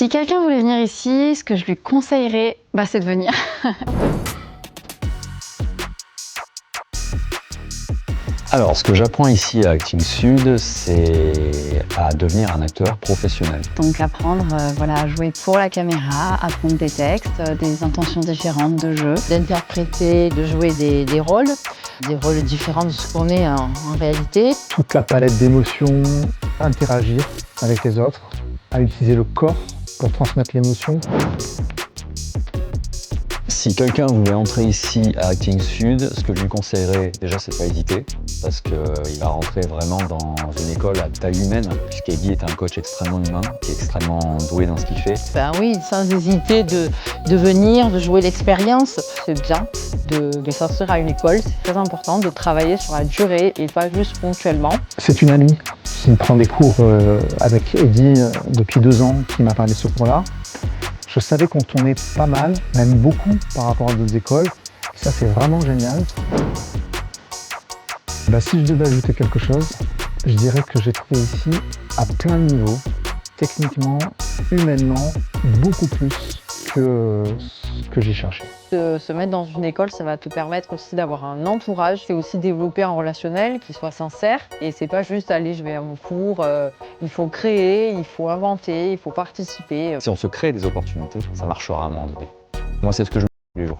Si quelqu'un voulait venir ici, ce que je lui conseillerais, c'est de venir. Alors, ce que j'apprends ici à Acting Sud, c'est à devenir un acteur professionnel. Donc apprendre à jouer pour la caméra, apprendre des textes, des intentions différentes de jeu. D'interpréter, de jouer des rôles différents de ce qu'on est en réalité. Toute la palette d'émotions, interagir avec les autres, à utiliser le corps pour transmettre l'émotion. Si quelqu'un voulait entrer ici à Acting Sud, ce que je lui conseillerais, déjà, c'est de pas hésiter, parce qu'il va rentrer vraiment dans une école à taille humaine, puisqu'Eddie est un coach extrêmement humain, qui est extrêmement doué dans ce qu'il fait. Ben oui, sans hésiter de venir, de jouer l'expérience. C'est bien de s'inscrire à une école, c'est très important de travailler sur la durée et pas juste ponctuellement. C'est une amie qui prend des cours avec Eddie depuis 2 ans, qui m'a parlé de ce cours-là. Je savais qu'on tournait pas mal, même beaucoup par rapport à d'autres écoles. Ça, c'est vraiment génial. Si je devais ajouter quelque chose, je dirais que j'ai trouvé ici, à plein de niveaux, techniquement, humainement, beaucoup plus que ce que j'ai cherché. De se mettre dans une école, ça va te permettre aussi d'avoir un entourage. C'est aussi développer un relationnel qui soit sincère. Et c'est pas juste aller, je vais à mon cours. Il faut créer, il faut inventer, il faut participer. Si on se crée des opportunités, ça marchera à un moment donné. Moi, c'est ce que je me dis tous les jours.